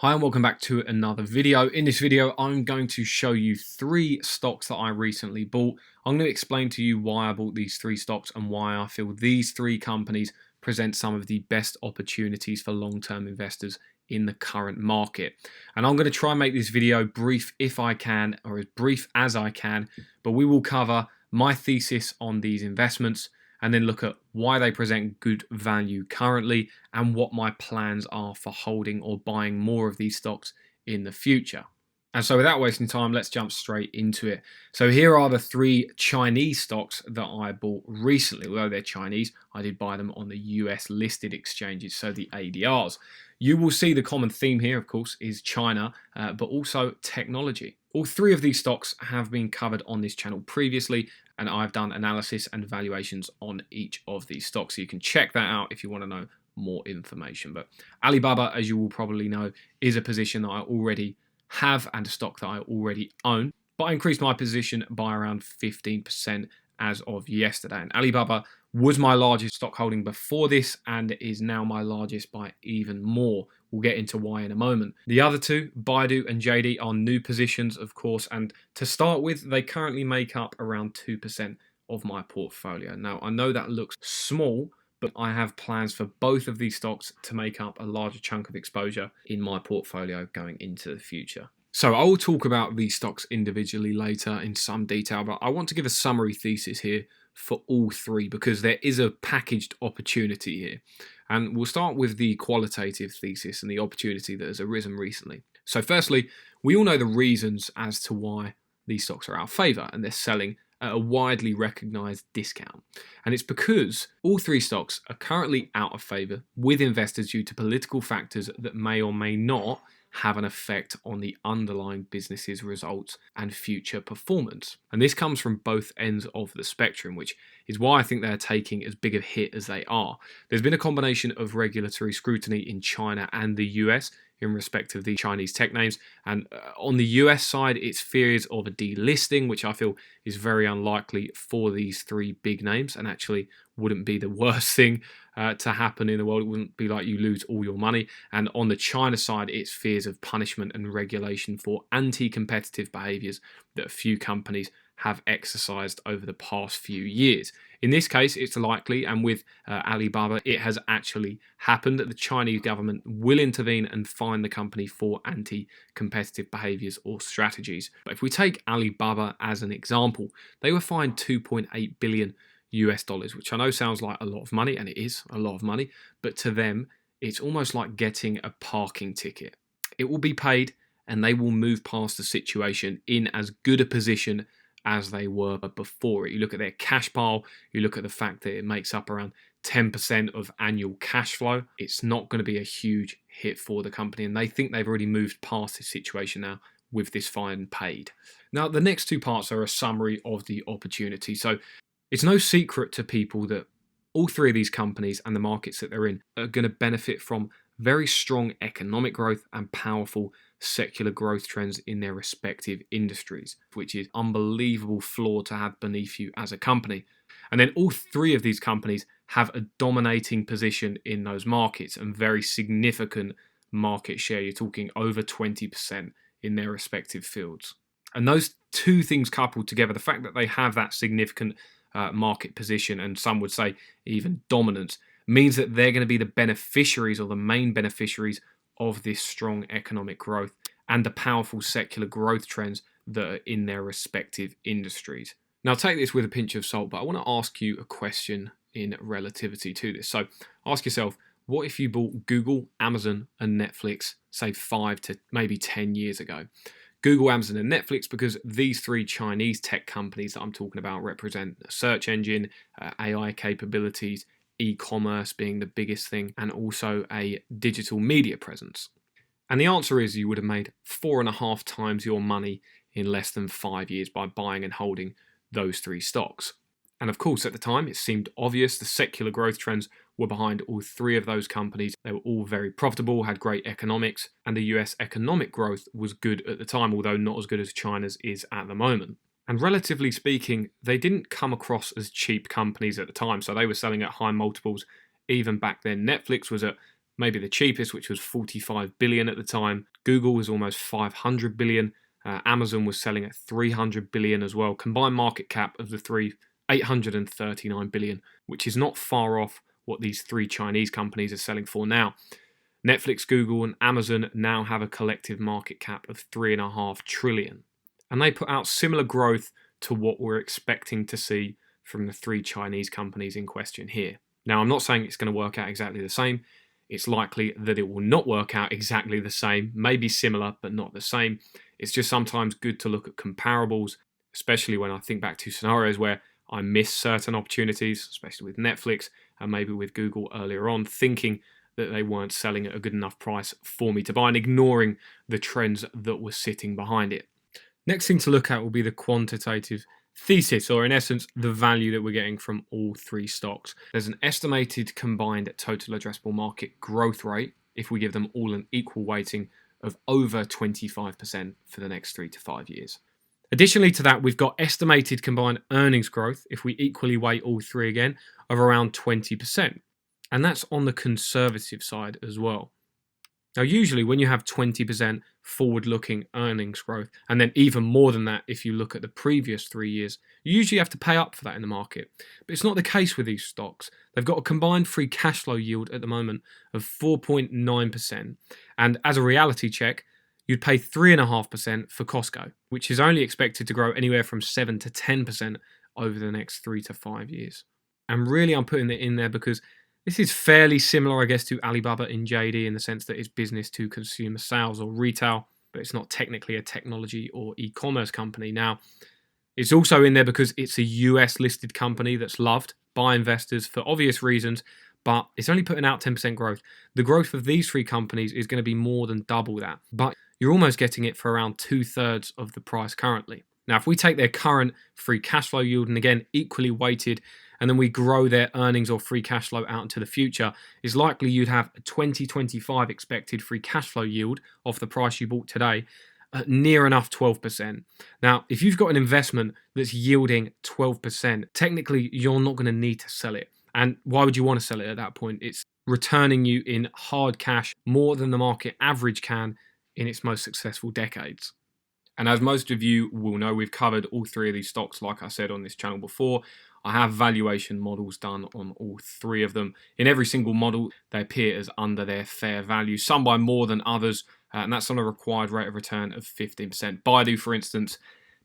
Hi and welcome back to another video. In this video, I'm going to show you 3 stocks that I recently bought. I'm going to explain to you why I bought these 3 stocks and why I feel these 3 companies present some of the best opportunities for long-term investors in the current market. And I'm going to try and make this video brief if I can, or as brief as I can, but we will cover my thesis on these investments and then look at why they present good value currently and what my plans are for holding or buying more of these stocks in the future. And so without wasting time, let's jump straight into it. So here are the 3 Chinese stocks that I bought recently. Although they're Chinese, I did buy them on the US listed exchanges, so the ADRs. You will see the common theme here, of course, is China, but also technology. All 3 of these stocks have been covered on this channel previously, and I've done analysis and valuations on each of these stocks. So you can check that out if you want to know more information. But Alibaba, as you will probably know, is a position that I already have and a stock that I already own. But I increased my position by around 15% as of yesterday. And Alibaba was my largest stock holding before this and is now my largest by even more. We'll get into why in a moment. The other 2, BIDU and JD, are new positions, of course, and to start with, they currently make up around 2% of my portfolio. Now, I know that looks small, but I have plans for both of these stocks to make up a larger chunk of exposure in my portfolio going into the future. So I will talk about these stocks individually later in some detail, but I want to give a summary thesis here for all 3 because there is a packaged opportunity here. And we'll start with the qualitative thesis and the opportunity that has arisen recently. So firstly, we all know the reasons as to why these stocks are out of favour and they're selling at a widely recognised discount. And it's because all 3 stocks are currently out of favour with investors due to political factors that may or may not have an effect on the underlying business's results and future performance. And this comes from both ends of the spectrum, which is why I think they're taking as big a hit as they are. There's been a combination of regulatory scrutiny in China and the US in respect of the Chinese tech names. And on the US side, it's fears of a delisting, which I feel is very unlikely for these 3 big names and actually wouldn't be the worst thing to happen in the world. It wouldn't be like you lose all your money. And on the China side, it's fears of punishment and regulation for anti-competitive behaviors that a few companies have exercised over the past few years. In this case, it's likely, and with Alibaba, it has actually happened, that the Chinese government will intervene and fine the company for anti-competitive behaviors or strategies. But if we take Alibaba as an example, they were fined $2.8 billion US dollars, which I know sounds like a lot of money, and it is a lot of money, but to them, it's almost like getting a parking ticket. It will be paid, and they will move past the situation in as good a position as they were before it. You look at their cash pile, you look at the fact that it makes up around 10% of annual cash flow. It's not going to be a huge hit for the company, and they think they've already moved past this situation now with this fine paid. Now, the next 2 parts are a summary of the opportunity. So it's no secret to people that all 3 of these companies and the markets that they're in are going to benefit from very strong economic growth and powerful secular growth trends in their respective industries, which is unbelievable floor to have beneath you as a company. And then all 3 of these companies have a dominating position in those markets and very significant market share. You're talking over 20% in their respective fields. And those 2 things coupled together, the fact that they have that significant market position, and some would say even dominance, means that they're going to be the beneficiaries or the main beneficiaries of this strong economic growth and the powerful secular growth trends that are in their respective industries. Now, take this with a pinch of salt, but I want to ask you a question in relativity to this. So ask yourself, what if you bought Google, Amazon, and Netflix, say 5 to maybe 10 years ago? Google, Amazon, and Netflix, because these 3 Chinese tech companies that I'm talking about represent a search engine, AI capabilities, e-commerce being the biggest thing, and also a digital media presence. And the answer is you would have made 4.5 times your money in less than 5 years by buying and holding those 3 stocks. And of course, at the time, it seemed obvious the secular growth trends were behind all 3 of those companies. They were all very profitable, had great economics, and the US economic growth was good at the time, although not as good as China's is at the moment. And relatively speaking, they didn't come across as cheap companies at the time, so they were selling at high multiples even back then. Netflix was at maybe the cheapest, which was 45 billion at the time. Google was almost 500 billion. Amazon was selling at 300 billion as well. Combined market cap of the three, 839 billion, which is not far off what these three Chinese companies are selling for now. Netflix, Google, and Amazon now have a collective market cap of 3.5 trillion. And they put out similar growth to what we're expecting to see from the three Chinese companies in question here. Now, I'm not saying it's going to work out exactly the same. It's likely that it will not work out exactly the same, maybe similar, but not the same. It's just sometimes good to look at comparables, especially when I think back to scenarios where I miss certain opportunities, especially with Netflix and maybe with Google earlier on, thinking that they weren't selling at a good enough price for me to buy and ignoring the trends that were sitting behind it. Next thing to look at will be the quantitative thesis, or in essence, the value that we're getting from all three stocks. There's an estimated combined total addressable market growth rate, if we give them all an equal weighting, of over 25% for the next 3 to 5 years. Additionally to that, we've got estimated combined earnings growth, if we equally weight all three again, of around 20%. And that's on the conservative side as well. Now, usually when you have 20% forward-looking earnings growth, and then even more than that if you look at the previous 3 years, you usually have to pay up for that in the market. But it's not the case with these stocks. They've got a combined free cash flow yield at the moment of 4.9%. And as a reality check, you'd pay 3.5% for Costco, which is only expected to grow anywhere from 7 to 10% over the next 3 to 5 years. And really, I'm putting it in there because this is fairly similar, I guess, to Alibaba in JD in the sense that it's business to consumer sales or retail, but it's not technically a technology or e-commerce company. Now, it's also in there because it's a US listed company that's loved by investors for obvious reasons, but it's only putting out 10% growth. The growth of these three companies is going to be more than double that, but you're almost getting it for around 2/3 of the price currently. Now, if we take their current free cash flow yield and again, equally weighted, and then we grow their earnings or free cash flow out into the future, it's likely you'd have a 2025 expected free cash flow yield off the price you bought today at near enough 12%. Now, if you've got an investment that's yielding 12%, technically you're not going to need to sell it. And why would you want to sell it at that point? It's returning you in hard cash more than the market average can in its most successful decades. And as most of you will know, we've covered all three of these stocks, like I said, on this channel before. I have valuation models done on all three of them. In every single model, they appear as under their fair value, some by more than others, and that's on a required rate of return of 15%. BIDU, for instance,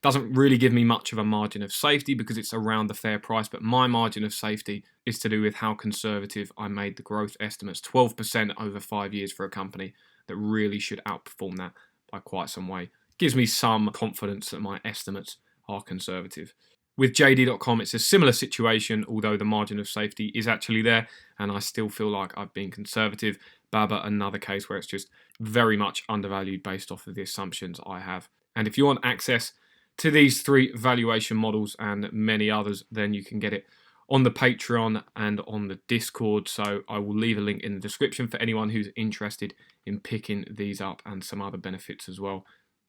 doesn't really give me much of a margin of safety because it's around the fair price, but my margin of safety is to do with how conservative I made the growth estimates. 12% over 5 years for a company that really should outperform that by quite some way. Gives me some confidence that my estimates are conservative. With JD.com, it's a similar situation, although the margin of safety is actually there, and I still feel like I've been conservative. Baba, another case where it's just very much undervalued based off of the assumptions I have. And if you want access to these three valuation models and many others, then you can get it on the Patreon and on the Discord. So I will leave a link in the description for anyone who's interested in picking these up and some other benefits as well.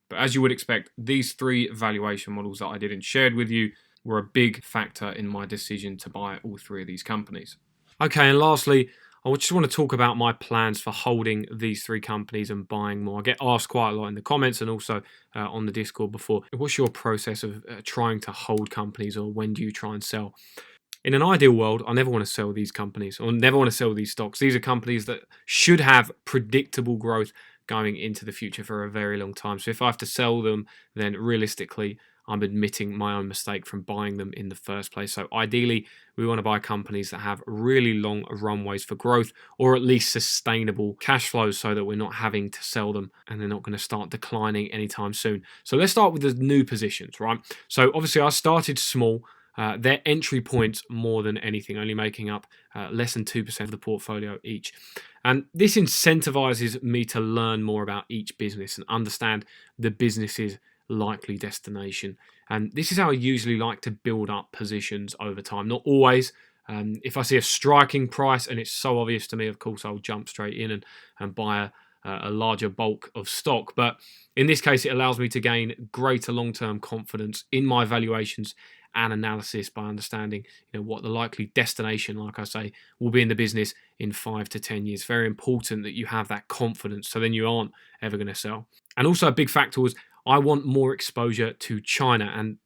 But as you would expect, these three valuation models that I did and shared with you were a big factor in my decision to buy all three of these companies. Okay, and lastly, I just want to talk about my plans for holding these three companies and buying more. I get asked quite a lot in the comments and also on the Discord before. What's your process of trying to hold companies, or when do you try and sell? In an ideal world, I never want to sell these companies or never want to sell these stocks. These are companies that should have predictable growth going into the future for a very long time. So if I have to sell them, then realistically, I'm admitting my own mistake from buying them in the first place. So ideally, we want to buy companies that have really long runways for growth, or at least sustainable cash flows, so that we're not having to sell them and they're not going to start declining anytime soon. So let's start with the new positions, right? So obviously I started small. Their entry points more than anything, only making up less than 2% of the portfolio each. And this incentivizes me to learn more about each business and understand the business's likely destination. And this is how I usually like to build up positions over time. Not always. If I see a striking price and it's so obvious to me, of course, I'll jump straight in and buy a larger bulk of stock. But in this case, it allows me to gain greater long-term confidence in my valuations and analysis by understanding, what the likely destination, like I say, will be in the business in 5 to 10 years. Very important that you have that confidence, so then you aren't ever going to sell. And also a big factor was I want more exposure to China and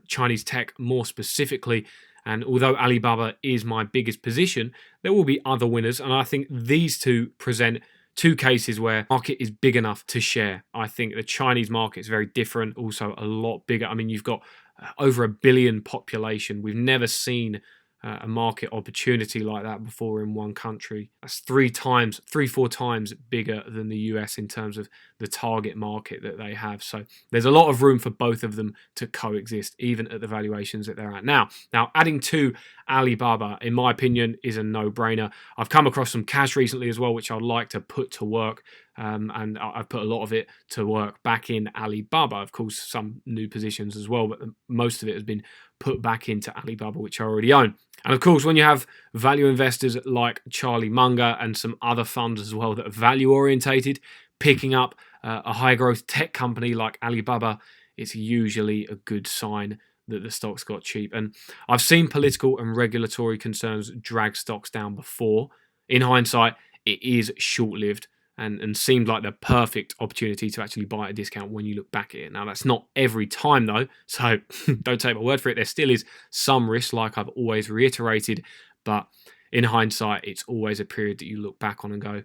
Chinese tech more specifically. And although Alibaba is my biggest position, there will be other winners. And I think these two present two cases where the market is big enough to share. I think the Chinese market is very different, also a lot bigger. I mean, you've got over 1 billion population. We've never seen a market opportunity like that before in one country. That's 4 times bigger than the US in terms of the target market that they have. So there's a lot of room for both of them to coexist, even at the valuations that they're at now. Now, adding to Alibaba, in my opinion, is a no-brainer. I've come across some cash recently as well, which I'd like to put to work. And I've put a lot of it to work back in Alibaba. Of course, some new positions as well, but most of it has been put back into Alibaba, which I already own. And of course, when you have value investors like Charlie Munger and some other funds as well that are value orientated, picking up a high growth tech company like Alibaba, it's usually a good sign that the stocks got cheap. And I've seen political and regulatory concerns drag stocks down before. In hindsight, it is short-lived and seemed like the perfect opportunity to actually buy at a discount when you look back at it. Now, that's not every time though, so don't take my word for it. There still is some risk, like I've always reiterated, but in hindsight, it's always a period that you look back on and go,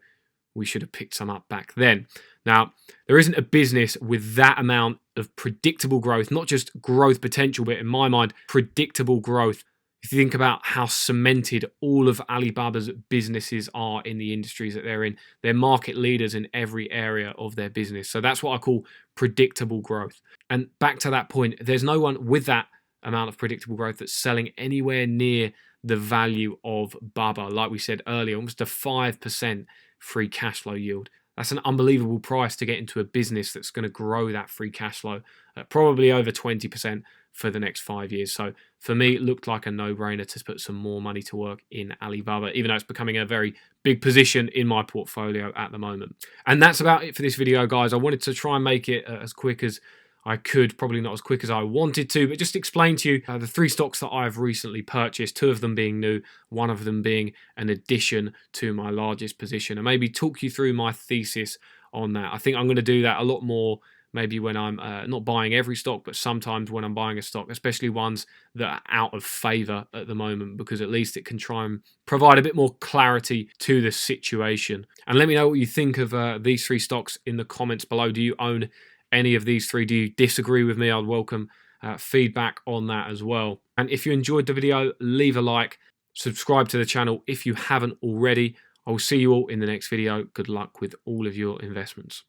we should have picked some up back then. Now, there isn't a business with that amount of predictable growth, not just growth potential, but in my mind, predictable growth. If you think about how cemented all of Alibaba's businesses are in the industries that they're in, they're market leaders in every area of their business. So that's what I call predictable growth. And back to that point, there's no one with that amount of predictable growth that's selling anywhere near the value of Baba. Like we said earlier, almost a 5% free cash flow yield. That's an unbelievable price to get into a business that's going to grow that free cash flow at probably over 20% for the next 5 years. So for me, it looked like a no-brainer to put some more money to work in Alibaba, even though it's becoming a very big position in my portfolio at the moment. And that's about it for this video, guys. I wanted to try and make it as quick as I could, probably not as quick as I wanted to, but just explain to you the 3 stocks that I've recently purchased, 2 of them being new, 1 of them being an addition to my largest position, and maybe talk you through my thesis on that. I think I'm going to do that a lot more maybe when I'm not buying every stock, but sometimes when I'm buying a stock, especially ones that are out of favor at the moment, because at least it can try and provide a bit more clarity to the situation. And let me know what you think of these 3 stocks in the comments below. Do you own any of these 3? Do you disagree with me? I'd welcome feedback on that as well. And if you enjoyed the video, leave a like, subscribe to the channel if you haven't already. I will see you all in the next video. Good luck with all of your investments.